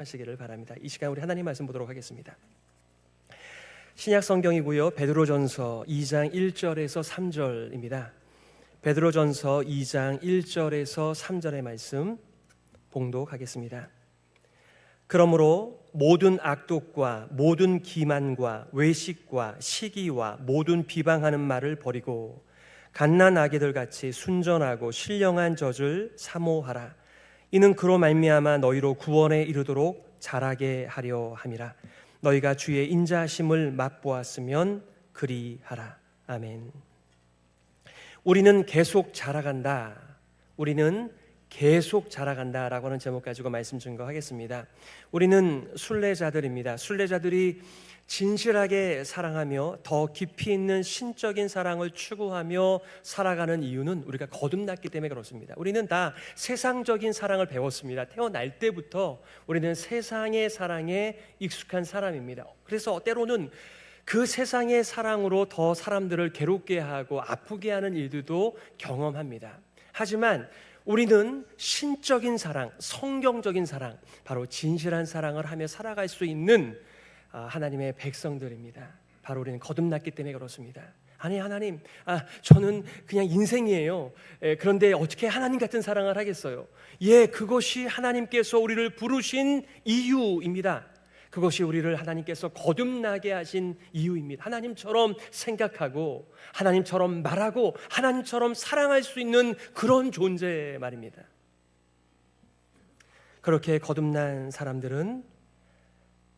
하시기를 바랍니다. 이 시간 우리 하나님 말씀 보도록 하겠습니다. 신약 성경이고요. 베드로전서 2장 1절에서 3절입니다. 베드로전서 2장 1절에서 3절의 말씀 봉독하겠습니다. 그러므로 모든 악독과 모든 기만과 외식과 시기와 모든 비방하는 말을 버리고 갓난 아기들 같이 순전하고 신령한 젖을 사모하라. 이는 그로 말미암아 너희로 구원에 이르도록 자라게 하려 함이라. 너희가 주의 인자하심을 맛보았으면 그리하라. 아멘. 우리는 계속 자라간다. 우리는 계속 자라간다 라고 하는 제목 가지고 말씀 증거하겠습니다. 우리는 순례자들입니다. 순례자들이 진실하게 사랑하며 더 깊이 있는 신적인 사랑을 추구하며 살아가는 이유는 우리가 거듭났기 때문에 그렇습니다. 우리는 다 세상적인 사랑을 배웠습니다. 태어날 때부터 우리는 세상의 사랑에 익숙한 사람입니다. 그래서 때로는 그 세상의 사랑으로 더 사람들을 괴롭게 하고 아프게 하는 일들도 경험합니다. 하지만 우리는 신적인 사랑, 성경적인 사랑, 바로 진실한 사랑을 하며 살아갈 수 있는 하나님의 백성들입니다. 바로 우리는 거듭났기 때문에 그렇습니다. 아니 하나님, 저는 그냥 인생이에요. 그런데 어떻게 하나님 같은 사랑을 하겠어요? 그것이 하나님께서 우리를 부르신 이유입니다. 그것이 우리를 하나님께서 거듭나게 하신 이유입니다. 하나님처럼 생각하고 하나님처럼 말하고 하나님처럼 사랑할 수 있는 그런 존재 말입니다. 그렇게 거듭난 사람들은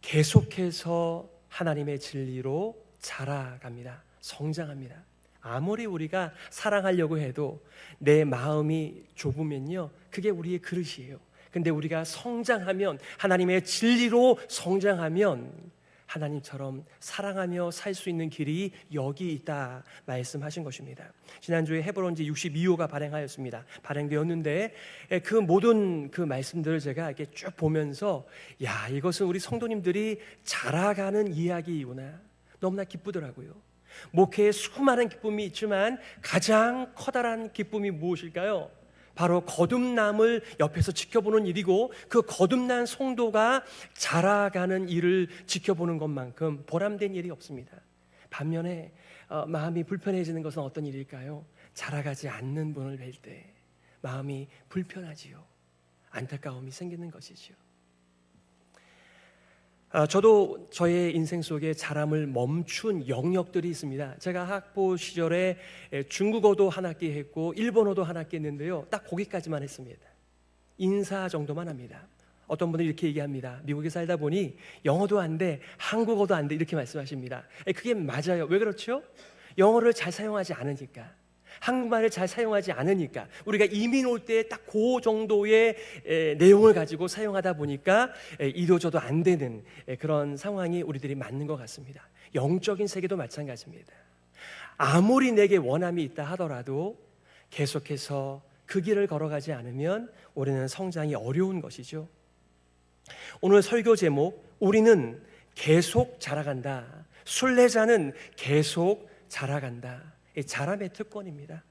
계속해서 하나님의 진리로 자라갑니다. 성장합니다. 아무리 우리가 사랑하려고 해도 내 마음이 좁으면요, 그게 우리의 그릇이에요. 근데 우리가 성장하면, 하나님의 진리로 성장하면 하나님처럼 사랑하며 살 수 있는 길이 여기 있다 말씀하신 것입니다. 지난주에 헤브론지 62호가 발행되었는데 그 모든 그 말씀들을 제가 이렇게 쭉 보면서 이것은 우리 성도님들이 자라가는 이야기이구나, 너무나 기쁘더라고요. 목회에 수많은 기쁨이 있지만 가장 커다란 기쁨이 무엇일까요? 바로 거듭남을 옆에서 지켜보는 일이고, 그 거듭난 성도가 자라가는 일을 지켜보는 것만큼 보람된 일이 없습니다. 반면에 마음이 불편해지는 것은 어떤 일일까요? 자라가지 않는 분을 뵐 때 마음이 불편하지요. 안타까움이 생기는 것이지요. 저도 저의 인생 속에 자람을 멈춘 영역들이 있습니다. 제가 학부 시절에 중국어도 한 학기 했고 일본어도 한 학기 했는데요, 딱 거기까지만 했습니다. 인사 정도만 합니다. 어떤 분들이 이렇게 얘기합니다. 미국에 살다 보니 영어도 안 돼, 한국어도 안 돼, 이렇게 말씀하십니다. 그게 맞아요. 왜 그렇죠? 영어를 잘 사용하지 않으니까, 한국말을 잘 사용하지 않으니까, 우리가 이민 올 때 딱 그 정도의 내용을 가지고 사용하다 보니까 이도저도 안 되는 그런 상황이 우리들이 맞는 것 같습니다. 영적인 세계도 마찬가지입니다. 아무리 내게 원함이 있다 하더라도 계속해서 그 길을 걸어가지 않으면 우리는 성장이 어려운 것이죠. 오늘 설교 제목, 우리는 계속 자라간다. 순례자는 계속 자라간다. 자람의 특권입니다.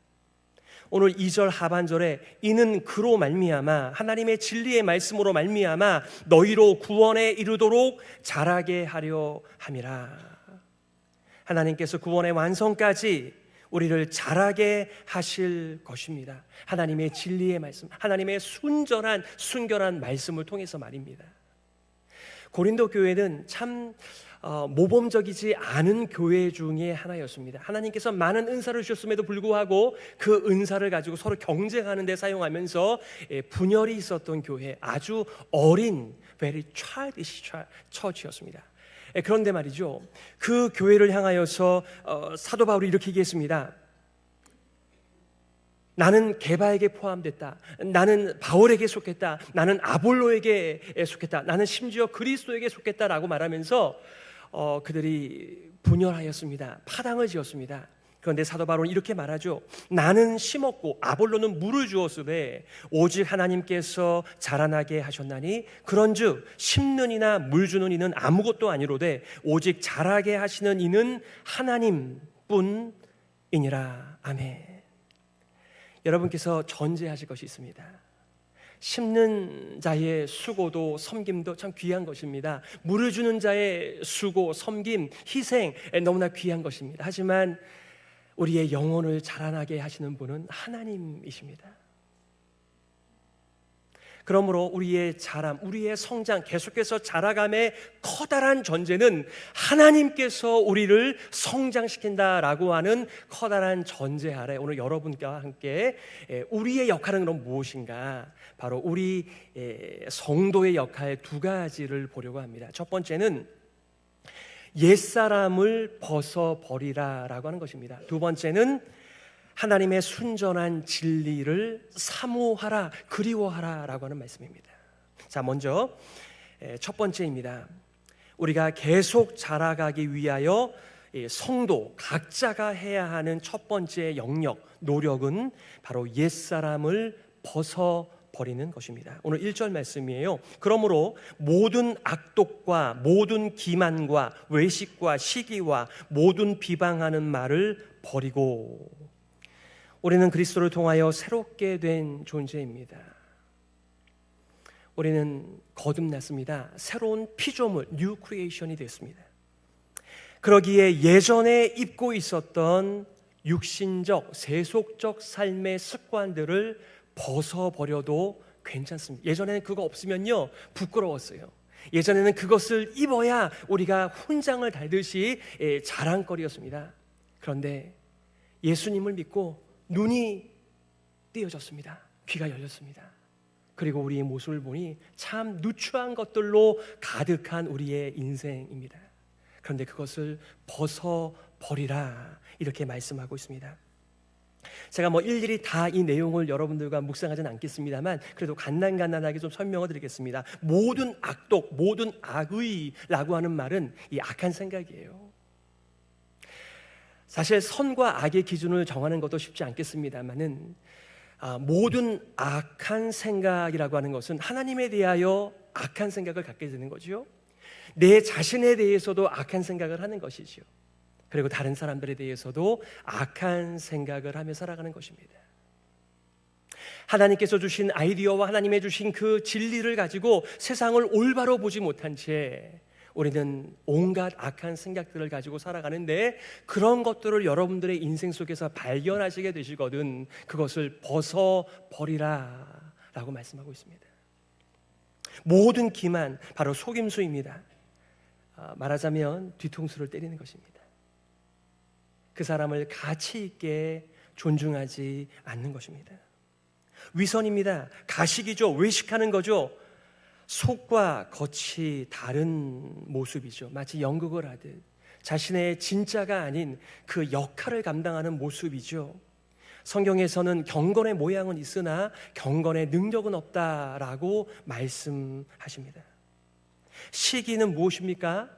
오늘 2절 하반절에 이는 그로 말미암아, 하나님의 진리의 말씀으로 말미암아 너희로 구원에 이르도록 자라게 하려 함이라. 하나님께서 구원의 완성까지 우리를 자라게 하실 것입니다. 하나님의 진리의 말씀, 하나님의 순결한 말씀을 통해서 말입니다. 고린도 교회는 참 모범적이지 않은 교회 중에 하나였습니다. 하나님께서 많은 은사를 주셨음에도 불구하고 그 은사를 가지고 서로 경쟁하는 데 사용하면서 분열이 있었던 교회, 아주 어린 very childish church였습니다. 그런데 말이죠, 그 교회를 향하여서 사도 바울이 이렇게 얘기했습니다. 나는 게바에게 포함됐다. 나는 바울에게 속했다. 나는 아볼로에게 속했다. 나는 심지어 그리스도에게 속했다라고 말하면서 그들이 분열하였습니다. 파당을 지었습니다. 그런데 사도 바울은 이렇게 말하죠. 나는 심었고 아볼로는 물을 주었으되 오직 하나님께서 자라나게 하셨나니 그런즉 심는 이나 물 주는 이는 아무것도 아니로되 오직 자라게 하시는 이는 하나님뿐이니라. 아멘. 여러분께서 전제하실 것이 있습니다. 심는 자의 수고도 섬김도 참 귀한 것입니다. 물을 주는 자의 수고, 섬김, 희생 너무나 귀한 것입니다. 하지만 우리의 영혼을 자라나게 하시는 분은 하나님이십니다. 그러므로 우리의 자람, 우리의 성장, 계속해서 자라감의 커다란 전제는 하나님께서 우리를 성장시킨다라고 하는 커다란 전제 아래 오늘 여러분과 함께 우리의 역할은 그럼 무엇인가? 바로 우리 성도의 역할 두 가지를 보려고 합니다. 첫 번째는 옛사람을 벗어버리라 라고 하는 것입니다. 두 번째는 하나님의 순전한 진리를 사모하라, 그리워하라 라고 하는 말씀입니다. 자, 먼저 첫 번째입니다. 우리가 계속 자라가기 위하여 성도 각자가 해야 하는 첫 번째 영역, 노력은 바로 옛사람을 벗어버리는 것입니다. 오늘 1절 말씀이에요. 그러므로 모든 악독과 모든 기만과 외식과 시기와 모든 비방하는 말을 버리고. 우리는 그리스도를 통하여 새롭게 된 존재입니다. 우리는 거듭났습니다. 새로운 피조물, 뉴 크리에이션이 됐습니다. 그러기에 예전에 입고 있었던 육신적, 세속적 삶의 습관들을 벗어버려도 괜찮습니다. 예전에는 그거 없으면요 부끄러웠어요. 예전에는 그것을 입어야 우리가 훈장을 달듯이 자랑거리였습니다. 그런데 예수님을 믿고 눈이 띄어졌습니다. 귀가 열렸습니다. 그리고 우리의 모습을 보니 참 누추한 것들로 가득한 우리의 인생입니다. 그런데 그것을 벗어버리라 이렇게 말씀하고 있습니다. 제가 일일이 다 이 내용을 여러분들과 묵상하지는 않겠습니다만 그래도 간단하게 좀 설명을 드리겠습니다. 모든 악독, 모든 악의라고 하는 말은 이 악한 생각이에요. 사실 선과 악의 기준을 정하는 것도 쉽지 않겠습니다만은 모든 악한 생각이라고 하는 것은 하나님에 대하여 악한 생각을 갖게 되는 거죠. 내 자신에 대해서도 악한 생각을 하는 것이죠. 그리고 다른 사람들에 대해서도 악한 생각을 하며 살아가는 것입니다. 하나님께서 주신 아이디어와 하나님의 주신 그 진리를 가지고 세상을 올바로 보지 못한 채 우리는 온갖 악한 생각들을 가지고 살아가는데 그런 것들을 여러분들의 인생 속에서 발견하시게 되시거든 그것을 벗어버리라 라고 말씀하고 있습니다. 모든 기만, 바로 속임수입니다. 말하자면 뒤통수를 때리는 것입니다. 그 사람을 가치 있게 존중하지 않는 것입니다. 위선입니다. 가식이죠. 외식하는 거죠. 속과 겉이 다른 모습이죠. 마치 연극을 하듯 자신의 진짜가 아닌 그 역할을 감당하는 모습이죠. 성경에서는 경건의 모양은 있으나 경건의 능력은 없다라고 말씀하십니다. 시기는 무엇입니까?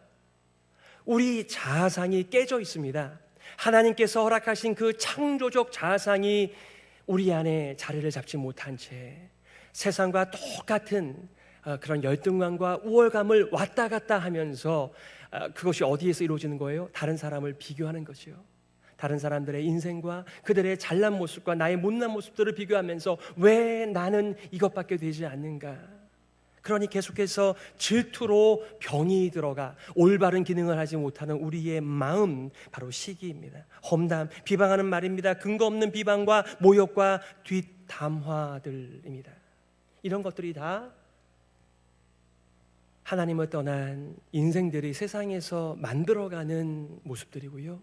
우리 자아상이 깨져 있습니다. 하나님께서 허락하신 그 창조적 자아상이 우리 안에 자리를 잡지 못한 채 세상과 똑같은 그런 열등감과 우월감을 왔다 갔다 하면서 그것이 어디에서 이루어지는 거예요? 다른 사람을 비교하는 것이요. 다른 사람들의 인생과 그들의 잘난 모습과 나의 못난 모습들을 비교하면서 왜 나는 이것밖에 되지 않는가? 그러니 계속해서 질투로 병이 들어가 올바른 기능을 하지 못하는 우리의 마음, 바로 시기입니다. 험담, 비방하는 말입니다. 근거 없는 비방과 모욕과 뒷담화들입니다. 이런 것들이 다 하나님을 떠난 인생들이 세상에서 만들어가는 모습들이고요.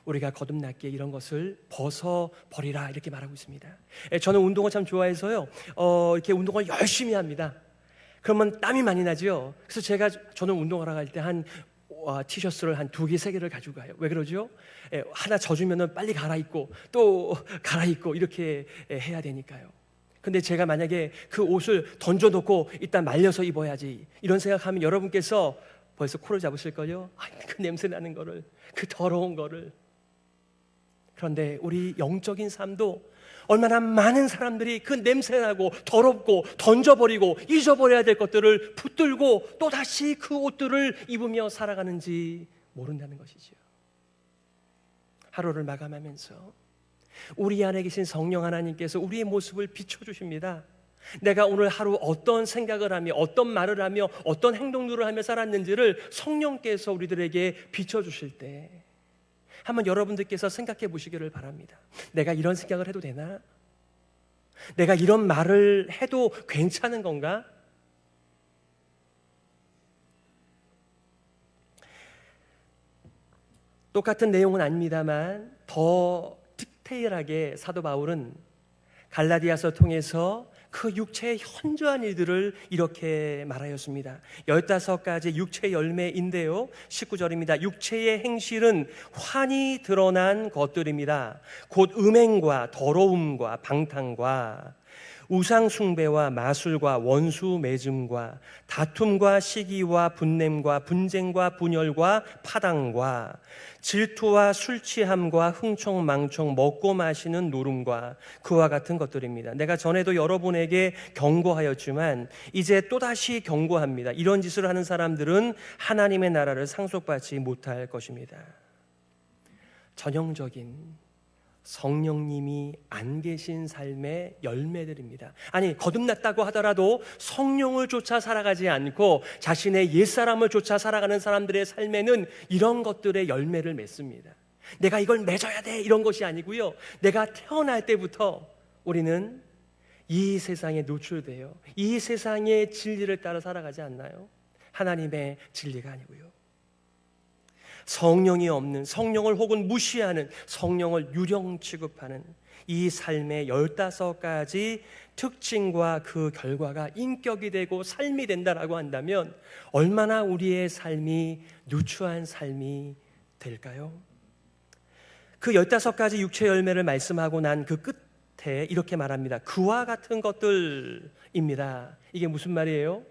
우리가 거듭났기에 이런 것을 벗어버리라 이렇게 말하고 있습니다. 저는 운동을 참 좋아해서요. 이렇게 운동을 열심히 합니다. 그러면 땀이 많이 나죠. 그래서 저는 운동하러 갈 때 티셔츠를 한 2개, 3개를 가지고 가요. 왜 그러죠? 하나 젖으면 빨리 갈아입고 또 갈아입고 이렇게 해야 되니까요. 근데 제가 만약에 그 옷을 던져놓고 일단 말려서 입어야지 이런 생각하면 여러분께서 벌써 코를 잡으실걸요? 그 냄새 나는 거를, 그 더러운 거를. 그런데 우리 영적인 삶도 얼마나 많은 사람들이 그 냄새나고 더럽고 던져버리고 잊어버려야 될 것들을 붙들고 또다시 그 옷들을 입으며 살아가는지 모른다는 것이죠. 하루를 마감하면서 우리 안에 계신 성령 하나님께서 우리의 모습을 비춰주십니다. 내가 오늘 하루 어떤 생각을 하며 어떤 말을 하며 어떤 행동들을 하며 살았는지를 성령께서 우리들에게 비춰주실 때 한번 여러분들께서 생각해 보시기를 바랍니다. 내가 이런 생각을 해도 되나? 내가 이런 말을 해도 괜찮은 건가? 똑같은 내용은 아닙니다만 더 디테일하게 사도 바울은 갈라디아서 통해서 그 육체의 현저한 일들을 이렇게 말하였습니다. 15가지 육체 열매인데요, 19절입니다. 육체의 행실은 환히 드러난 것들입니다. 곧 음행과 더러움과 방탕과 우상 숭배와 마술과 원수 맺음과 다툼과 시기와 분냄과 분쟁과 분열과 파당과 질투와 술 취함과 흥청망청 먹고 마시는 노름과 그와 같은 것들입니다. 내가 전에도 여러분에게 경고하였지만 이제 또다시 경고합니다. 이런 짓을 하는 사람들은 하나님의 나라를 상속받지 못할 것입니다. 전형적인 성령님이 안 계신 삶의 열매들입니다. 아니, 거듭났다고 하더라도 성령을 쫓아 살아가지 않고 자신의 옛사람을 쫓아 살아가는 사람들의 삶에는 이런 것들의 열매를 맺습니다. 내가 이걸 맺어야 돼 이런 것이 아니고요, 내가 태어날 때부터 우리는 이 세상에 노출되어 이 세상의 진리를 따라 살아가지 않나요? 하나님의 진리가 아니고요, 성령이 없는, 성령을 혹은 무시하는, 성령을 유령 취급하는 이 삶의 15가지 특징과 그 결과가 인격이 되고 삶이 된다라고 한다면 얼마나 우리의 삶이 누추한 삶이 될까요? 그 15가지 육체 열매를 말씀하고 난 그 끝에 이렇게 말합니다. 그와 같은 것들입니다. 이게 무슨 말이에요?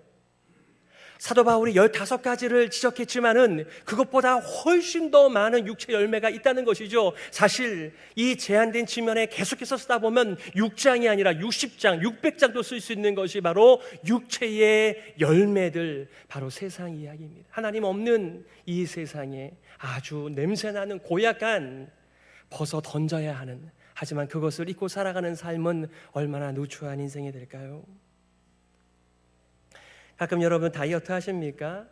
사도 바울이 15가지를 지적했지만은 그것보다 훨씬 더 많은 육체 열매가 있다는 것이죠. 사실 이 제한된 지면에 계속해서 쓰다 보면 6장이 아니라 60장, 600장도 쓸 수 있는 것이 바로 육체의 열매들, 바로 세상 이야기입니다. 하나님 없는 이 세상에 아주 냄새나는 고약한 벗어 던져야 하는, 하지만 그것을 잊고 살아가는 삶은 얼마나 누추한 인생이 될까요? 가끔 여러분 다이어트 하십니까?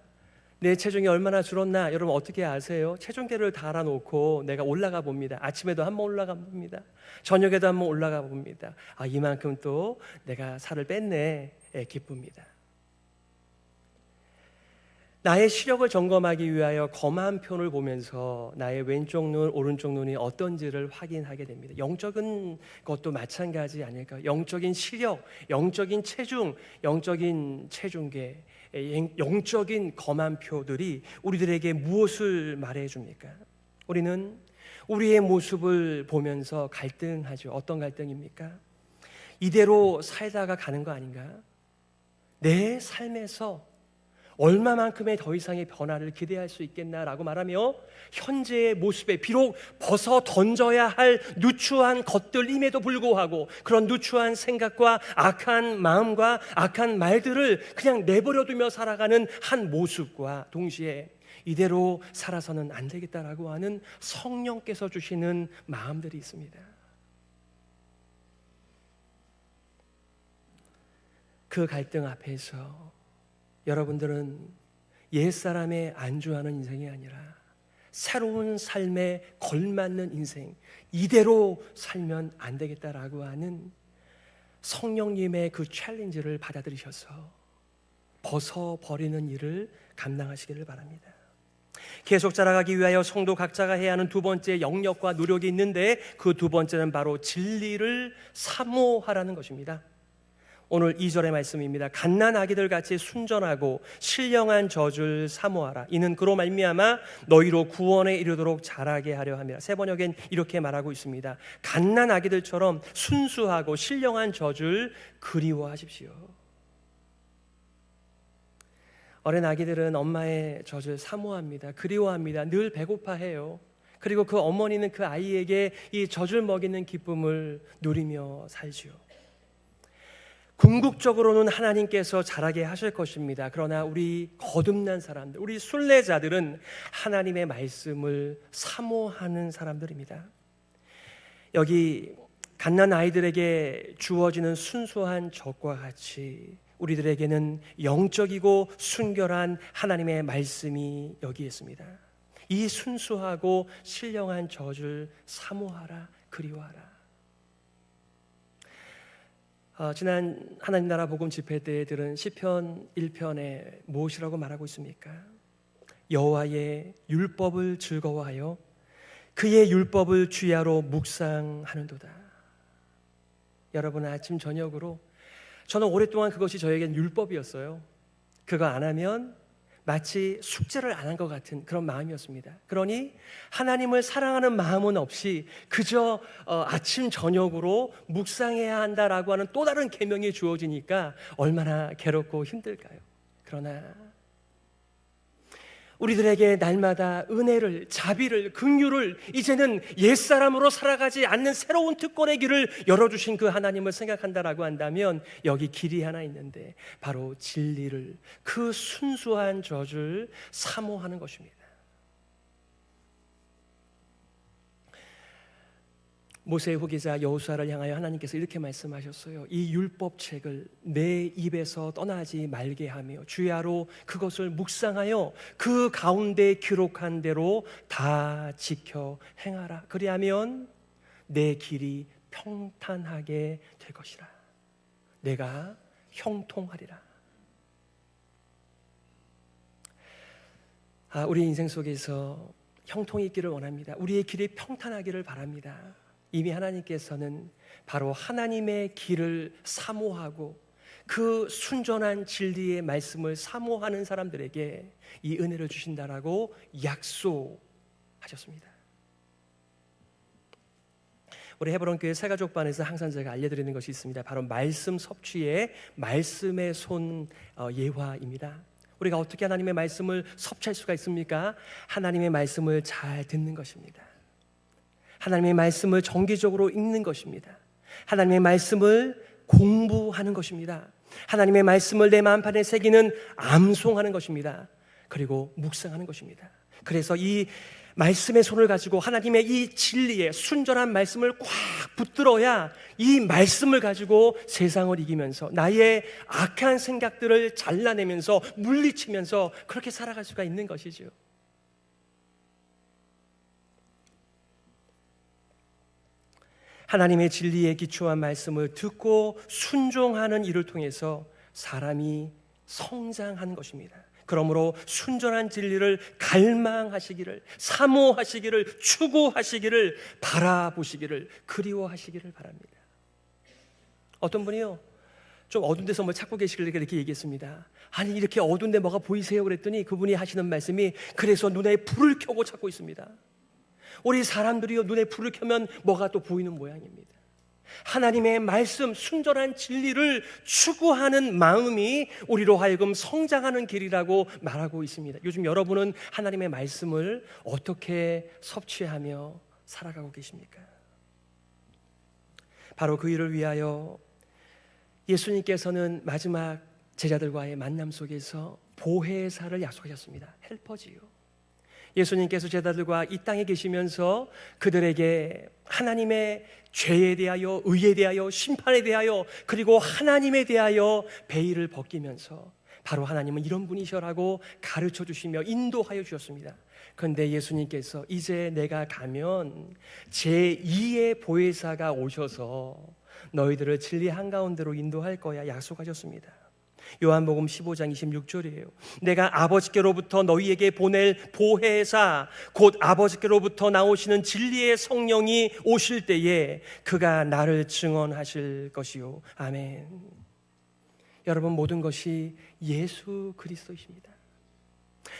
내 체중이 얼마나 줄었나 여러분 어떻게 아세요? 체중계를 달아놓고 내가 올라가 봅니다. 아침에도 한번 올라가 봅니다. 저녁에도 한번 올라가 봅니다. 아, 이만큼 또 내가 살을 뺐네, 기쁩니다. 나의 시력을 점검하기 위하여 검한 편을 보면서 나의 왼쪽 눈, 오른쪽 눈이 어떤지를 확인하게 됩니다. 영적인 것도 마찬가지 아닐까요? 영적인 시력, 영적인 체중, 영적인 체중계, 영적인 검한 표들이 우리들에게 무엇을 말해줍니까? 우리는 우리의 모습을 보면서 갈등하죠. 어떤 갈등입니까? 이대로 살다가 가는 거 아닌가? 내 삶에서 얼마만큼의 더 이상의 변화를 기대할 수 있겠나라고 말하며 현재의 모습에 비록 벗어 던져야 할 누추한 것들임에도 불구하고 그런 누추한 생각과 악한 마음과 악한 말들을 그냥 내버려두며 살아가는 한 모습과 동시에 이대로 살아서는 안 되겠다라고 하는 성령께서 주시는 마음들이 있습니다. 그 갈등 앞에서 여러분들은 옛사람에 안주하는 인생이 아니라 새로운 삶에 걸맞는 인생, 이대로 살면 안 되겠다라고 하는 성령님의 그 챌린지를 받아들이셔서 벗어버리는 일을 감당하시기를 바랍니다. 계속 자라가기 위하여 성도 각자가 해야 하는 두 번째 영역과 노력이 있는데 그 두 번째는 바로 진리를 사모하라는 것입니다. 오늘 2절의 말씀입니다. 갓난 아기들 같이 순전하고 신령한 젖을 사모하라. 이는 그로 말미암아 너희로 구원에 이르도록 자라게 하려 함이라. 새 번역엔 이렇게 말하고 있습니다. 갓난 아기들처럼 순수하고 신령한 젖을 그리워하십시오. 어린 아기들은 엄마의 젖을 사모합니다. 그리워합니다. 늘 배고파해요. 그리고 그 어머니는 그 아이에게 이 젖을 먹이는 기쁨을 누리며 살지요. 궁극적으로는 하나님께서 자라게 하실 것입니다. 그러나 우리 거듭난 사람들, 우리 순례자들은 하나님의 말씀을 사모하는 사람들입니다. 여기 갓난 아이들에게 주어지는 순수한 젖과 같이 우리들에게는 영적이고 순결한 하나님의 말씀이 여기 있습니다. 이 순수하고 신령한 젖을 사모하라, 그리워하라. 지난 하나님 나라 복음 집회 때 들은 시편 1편에 무엇이라고 말하고 있습니까? 여호와의 율법을 즐거워하여 그의 율법을 주야로 묵상하는도다. 여러분, 아침 저녁으로 저는 오랫동안 그것이 저에겐 율법이었어요. 그거 안 하면 마치 숙제를 안 한 것 같은 그런 마음이었습니다. 그러니 하나님을 사랑하는 마음은 없이 그저 아침 저녁으로 묵상해야 한다라고 하는 또 다른 계명이 주어지니까 얼마나 괴롭고 힘들까요? 그러나 우리들에게 날마다 은혜를, 자비를, 긍휼을, 이제는 옛사람으로 살아가지 않는 새로운 특권의 길을 열어주신 그 하나님을 생각한다라고 한다면 여기 길이 하나 있는데 바로 진리를, 그 순수한 젖을 사모하는 것입니다. 모세의 후계자 여호수아를 향하여 하나님께서 이렇게 말씀하셨어요. 이 율법책을 내 입에서 떠나지 말게 하며 주야로 그것을 묵상하여 그 가운데 기록한 대로 다 지켜 행하라. 그리하면 내 길이 평탄하게 될 것이라. 내가 형통하리라. 우리 인생 속에서 형통이 있기를 원합니다. 우리의 길이 평탄하기를 바랍니다. 이미 하나님께서는 바로 하나님의 길을 사모하고 그 순전한 진리의 말씀을 사모하는 사람들에게 이 은혜를 주신다라고 약속하셨습니다. 우리 헤브론 교회 새가족반에서 항상 제가 알려드리는 것이 있습니다. 바로 말씀 섭취의 말씀의 손 예화입니다. 우리가 어떻게 하나님의 말씀을 섭취할 수가 있습니까? 하나님의 말씀을 잘 듣는 것입니다. 하나님의 말씀을 정기적으로 읽는 것입니다. 하나님의 말씀을 공부하는 것입니다. 하나님의 말씀을 내 마음판에 새기는 암송하는 것입니다. 그리고 묵상하는 것입니다. 그래서 이 말씀의 손을 가지고 하나님의 이 진리의 순전한 말씀을 꽉 붙들어야 이 말씀을 가지고 세상을 이기면서 나의 악한 생각들을 잘라내면서 물리치면서 그렇게 살아갈 수가 있는 것이죠. 하나님의 진리에 기초한 말씀을 듣고 순종하는 일을 통해서 사람이 성장하는 것입니다. 그러므로 순전한 진리를 갈망하시기를, 사모하시기를, 추구하시기를, 바라보시기를, 그리워하시기를 바랍니다. 어떤 분이요, 좀 어두운 데서 뭐 찾고 계시길래 이렇게 얘기했습니다. 아니, 이렇게 어두운 데 뭐가 보이세요? 그랬더니 그분이 하시는 말씀이, 그래서 눈에 불을 켜고 찾고 있습니다. 우리 사람들이요, 눈에 불을 켜면 뭐가 또 보이는 모양입니다. 하나님의 말씀, 순전한 진리를 추구하는 마음이 우리로 하여금 성장하는 길이라고 말하고 있습니다. 요즘 여러분은 하나님의 말씀을 어떻게 섭취하며 살아가고 계십니까? 바로 그 일을 위하여 예수님께서는 마지막 제자들과의 만남 속에서 보혜사를 약속하셨습니다. 헬퍼지요. 예수님께서 제자들과 이 땅에 계시면서 그들에게 하나님의 죄에 대하여, 의에 대하여, 심판에 대하여, 그리고 하나님에 대하여 베일을 벗기면서 바로 하나님은 이런 분이셔라고 가르쳐 주시며 인도하여 주셨습니다. 그런데 예수님께서 이제 내가 가면 제2의 보혜사가 오셔서 너희들을 진리 한가운데로 인도할 거야 약속하셨습니다. 요한복음 15장 26절이에요. 내가 아버지께로부터 너희에게 보낼 보혜사, 곧 아버지께로부터 나오시는 진리의 성령이 오실 때에 그가 나를 증언하실 것이요. 아멘. 여러분, 모든 것이 예수 그리스도이십니다.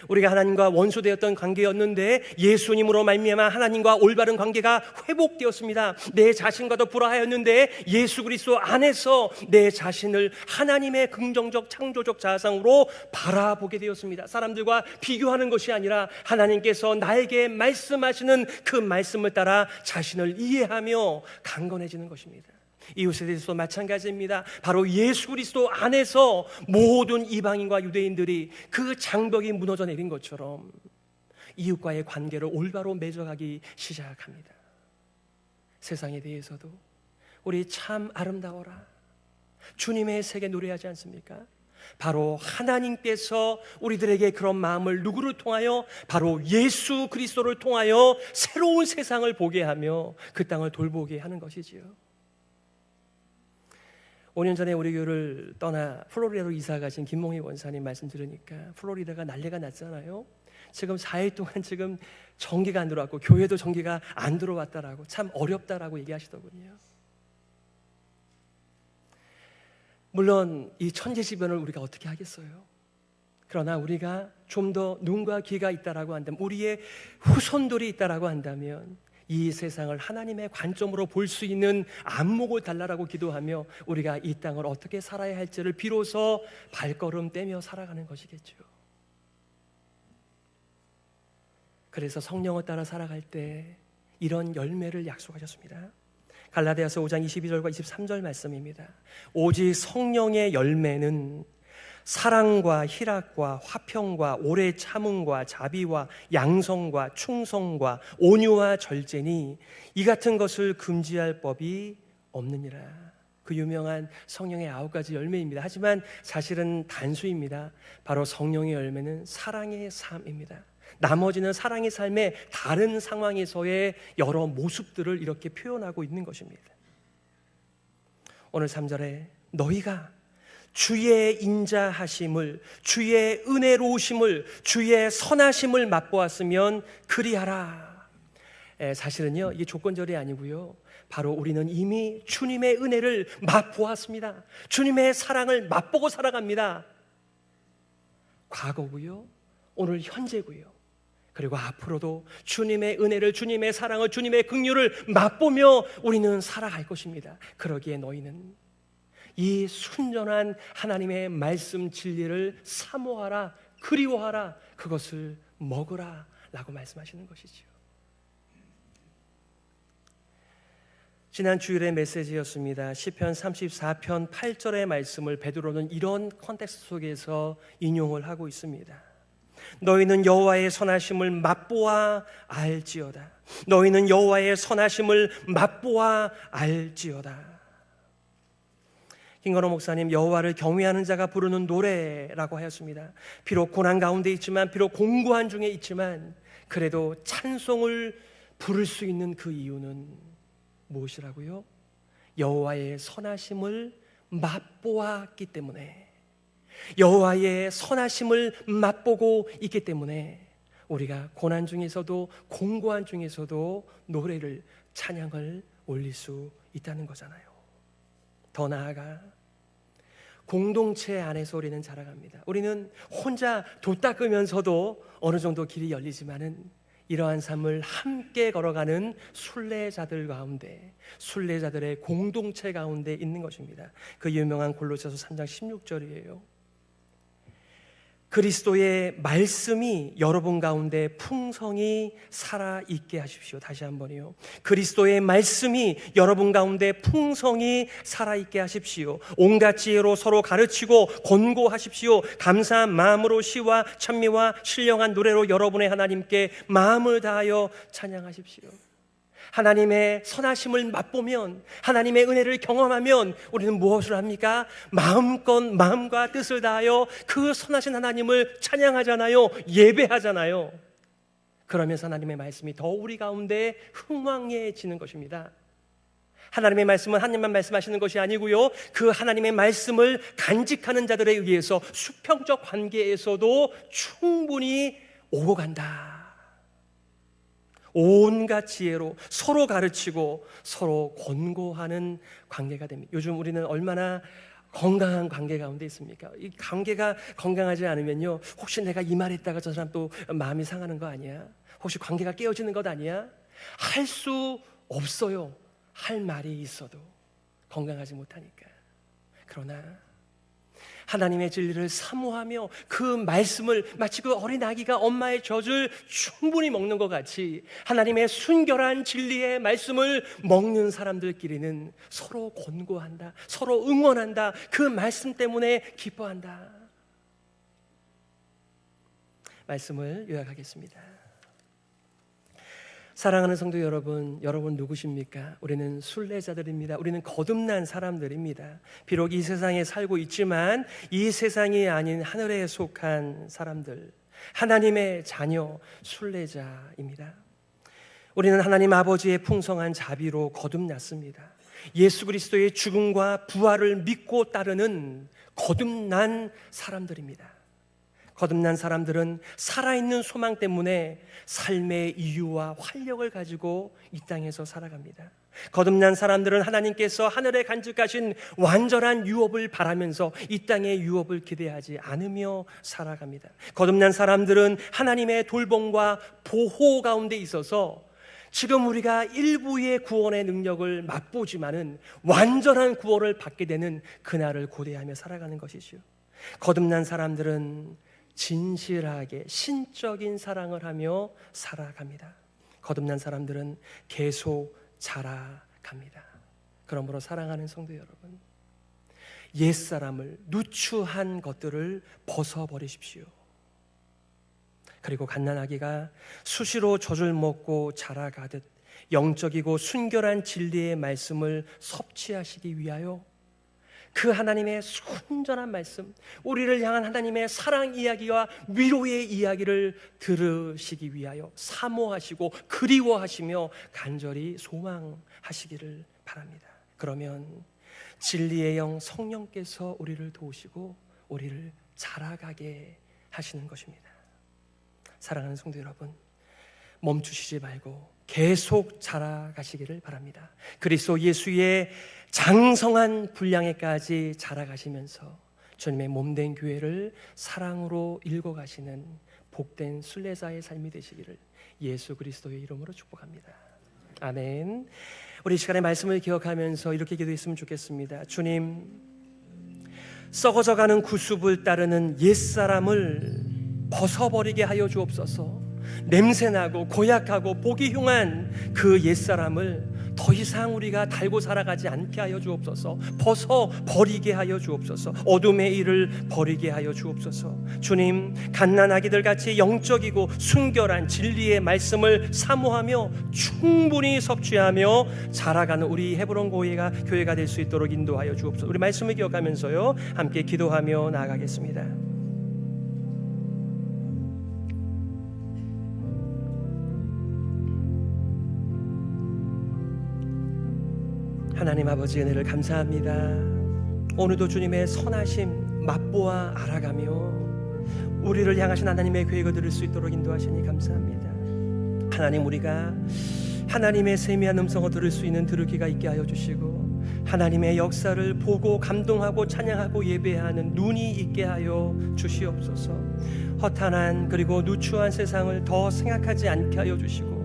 우리가 하나님과 원수되었던 관계였는데 예수님으로 말미암아 하나님과 올바른 관계가 회복되었습니다. 내 자신과도 불화하였는데 예수 그리스도 안에서 내 자신을 하나님의 긍정적 창조적 자상으로 바라보게 되었습니다. 사람들과 비교하는 것이 아니라 하나님께서 나에게 말씀하시는 그 말씀을 따라 자신을 이해하며 강건해지는 것입니다. 이웃에 대해서도 마찬가지입니다. 바로 예수 그리스도 안에서 모든 이방인과 유대인들이 그 장벽이 무너져 내린 것처럼 이웃과의 관계를 올바로 맺어가기 시작합니다. 세상에 대해서도 우리 참 아름다워라. 주님의 세계 노래하지 않습니까? 바로 하나님께서 우리들에게 그런 마음을 누구를 통하여? 바로 예수 그리스도를 통하여 새로운 세상을 보게 하며 그 땅을 돌보게 하는 것이지요. 5년 전에 우리 교회를 떠나 플로리다로 이사 가신 김몽희 원사님 말씀 들으니까 플로리다가 난리가 났잖아요. 지금 4일 동안 지금 전기가 안 들어왔고 교회도 전기가 안 들어왔다라고, 참 어렵다라고 얘기하시더군요. 물론 이 천재지변을 우리가 어떻게 하겠어요? 그러나 우리가 좀 더 눈과 귀가 있다라고 한다면, 우리의 후손들이 있다라고 한다면 이 세상을 하나님의 관점으로 볼 수 있는 안목을 달라라고 기도하며 우리가 이 땅을 어떻게 살아야 할지를 비로소 발걸음 떼며 살아가는 것이겠죠. 그래서 성령을 따라 살아갈 때 이런 열매를 약속하셨습니다. 갈라디아서 5장 22절과 23절 말씀입니다. 오직 성령의 열매는 사랑과 희락과 화평과 오래 참음과 자비와 양성과 충성과 온유와 절제니 이 같은 것을 금지할 법이 없느니라. 그 유명한 성령의 9가지 열매입니다. 하지만 사실은 단수입니다. 바로 성령의 열매는 사랑의 삶입니다. 나머지는 사랑의 삶의 다른 상황에서의 여러 모습들을 이렇게 표현하고 있는 것입니다. 오늘 3절에 너희가 주의 인자하심을, 주의 은혜로우심을, 주의 선하심을 맛보았으면 그리하라. 사실은요, 이게 조건절이 아니고요, 바로 우리는 이미 주님의 은혜를 맛보았습니다. 주님의 사랑을 맛보고 살아갑니다. 과거고요, 오늘 현재고요, 그리고 앞으로도 주님의 은혜를, 주님의 사랑을, 주님의 긍휼을 맛보며 우리는 살아갈 것입니다. 그러기에 너희는 이 순전한 하나님의 말씀 진리를 사모하라, 그리워하라, 그것을 먹으라 라고 말씀하시는 것이지요. 지난 주일의 메시지였습니다. 시편 34편 8절의 말씀을 베드로는 이런 컨텍스트 속에서 인용을 하고 있습니다. 너희는 여호와의 선하심을 맛보아 알지어다. 너희는 여호와의 선하심을 맛보아 알지어다. 김건호 목사님, 여호와를 경외하는 자가 부르는 노래라고 하였습니다. 비록 고난 가운데 있지만, 비록 공고한 중에 있지만, 그래도 찬송을 부를 수 있는 그 이유는 무엇이라고요? 여호와의 선하심을 맛보았기 때문에, 여호와의 선하심을 맛보고 있기 때문에 우리가 고난 중에서도 공고한 중에서도 노래를, 찬양을 올릴 수 있다는 거잖아요. 더 나아가 공동체 안에서 우리는 자라갑니다. 우리는 혼자 돛 닦으면서도 어느 정도 길이 열리지만은 이러한 삶을 함께 걸어가는 순례자들 가운데, 순례자들의 공동체 가운데 있는 것입니다. 그 유명한 골로새서 3장 16절이에요. 그리스도의 말씀이 여러분 가운데 풍성히 살아있게 하십시오. 다시 한번요. 그리스도의 말씀이 여러분 가운데 풍성히 살아있게 하십시오. 온갖 지혜로 서로 가르치고 권고하십시오. 감사한 마음으로 시와 찬미와 신령한 노래로 여러분의 하나님께 마음을 다하여 찬양하십시오. 하나님의 선하심을 맛보면, 하나님의 은혜를 경험하면 우리는 무엇을 합니까? 마음껏 마음과 뜻을 다하여 그 선하신 하나님을 찬양하잖아요. 예배하잖아요. 그러면서 하나님의 말씀이 더 우리 가운데 흥왕해지는 것입니다. 하나님의 말씀은 하나님만 말씀하시는 것이 아니고요, 그 하나님의 말씀을 간직하는 자들에 의해서 수평적 관계에서도 충분히 오고 간다. 온갖 지혜로 서로 가르치고 서로 권고하는 관계가 됩니다. 요즘 우리는 얼마나 건강한 관계 가운데 있습니까? 이 관계가 건강하지 않으면요, 혹시 내가 이 말했다가 저 사람 또 마음이 상하는 거 아니야? 혹시 관계가 깨어지는 것 아니야? 할 수 없어요. 할 말이 있어도 건강하지 못하니까. 그러나 하나님의 진리를 사모하며 그 말씀을 마치 그 어린 아기가 엄마의 젖을 충분히 먹는 것 같이 하나님의 순결한 진리의 말씀을 먹는 사람들끼리는 서로 권고한다, 서로 응원한다, 그 말씀 때문에 기뻐한다. 말씀을 요약하겠습니다. 사랑하는 성도 여러분, 여러분 누구십니까? 우리는 순례자들입니다. 우리는 거듭난 사람들입니다. 비록 이 세상에 살고 있지만 이 세상이 아닌 하늘에 속한 사람들, 하나님의 자녀, 순례자입니다. 우리는 하나님 아버지의 풍성한 자비로 거듭났습니다. 예수 그리스도의 죽음과 부활을 믿고 따르는 거듭난 사람들입니다. 거듭난 사람들은 살아있는 소망 때문에 삶의 이유와 활력을 가지고 이 땅에서 살아갑니다. 거듭난 사람들은 하나님께서 하늘에 간직하신 완전한 유업을 바라면서 이 땅의 유업을 기대하지 않으며 살아갑니다. 거듭난 사람들은 하나님의 돌봄과 보호 가운데 있어서 지금 우리가 일부의 구원의 능력을 맛보지만은 완전한 구원을 받게 되는 그날을 고대하며 살아가는 것이지요. 거듭난 사람들은 진실하게 신적인 사랑을 하며 살아갑니다. 거듭난 사람들은 계속 자라갑니다. 그러므로 사랑하는 성도 여러분, 옛사람을 누추한 것들을 벗어버리십시오. 그리고 갓난아기가 수시로 젖을 먹고 자라가듯 영적이고 순결한 진리의 말씀을 섭취하시기 위하여 그 하나님의 순전한 말씀, 우리를 향한 하나님의 사랑 이야기와 위로의 이야기를 들으시기 위하여 사모하시고 그리워하시며 간절히 소망하시기를 바랍니다. 그러면 진리의 영 성령께서 우리를 도우시고 우리를 자라가게 하시는 것입니다. 사랑하는 성도 여러분, 멈추시지 말고 계속 자라가시기를 바랍니다. 그리스도 예수의 장성한 분량에까지 자라가시면서 주님의 몸된 교회를 사랑으로 읽어가시는 복된 순례자의 삶이 되시기를 예수 그리스도의 이름으로 축복합니다. 아멘. 우리 이 시간에 말씀을 기억하면서 이렇게 기도했으면 좋겠습니다. 주님, 썩어져가는 구습을 따르는 옛사람을 벗어버리게 하여 주옵소서. 냄새나고 고약하고 보기 흉한 그 옛사람을 더 이상 우리가 달고 살아가지 않게 하여 주옵소서. 벗어버리게 하여 주옵소서. 어둠의 일을 버리게 하여 주옵소서. 주님, 갓난아기들 같이 영적이고 순결한 진리의 말씀을 사모하며 충분히 섭취하며 자라가는 우리 헤브론 교회가 될 수 있도록 인도하여 주옵소서. 우리 말씀을 기억하면서요 함께 기도하며 나아가겠습니다. 하나님 아버지의 은혜를 감사합니다. 오늘도 주님의 선하심 맛보아 알아가며 우리를 향하신 하나님의 계획을 들을 수 있도록 인도하시니 감사합니다. 하나님, 우리가 하나님의 세미한 음성을 들을 수 있는 들을 귀가 있게 하여 주시고 하나님의 역사를 보고 감동하고 찬양하고 예배하는 눈이 있게 하여 주시옵소서. 허탄한 그리고 누추한 세상을 더 생각하지 않게 하여 주시고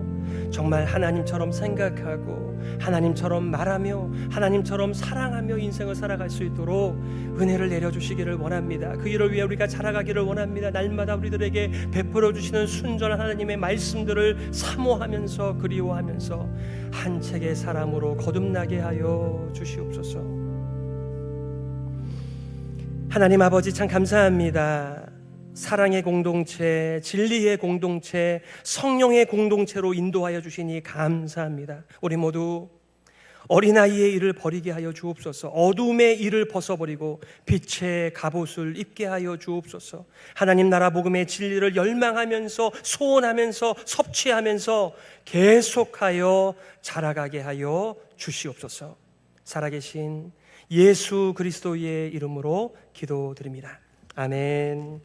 정말 하나님처럼 생각하고 하나님처럼 말하며 하나님처럼 사랑하며 인생을 살아갈 수 있도록 은혜를 내려주시기를 원합니다. 그 일을 위해 우리가 자라가기를 원합니다. 날마다 우리들에게 베풀어 주시는 순전한 하나님의 말씀들을 사모하면서 그리워하면서 한 책의 사람으로 거듭나게 하여 주시옵소서. 하나님 아버지, 참 감사합니다. 사랑의 공동체, 진리의 공동체, 성령의 공동체로 인도하여 주시니 감사합니다. 우리 모두 어린아이의 일을 버리게 하여 주옵소서. 어둠의 일을 벗어버리고 빛의 갑옷을 입게 하여 주옵소서. 하나님 나라 복음의 진리를 열망하면서 소원하면서 섭취하면서 계속하여 자라가게 하여 주시옵소서. 살아계신 예수 그리스도의 이름으로 기도드립니다. 아멘.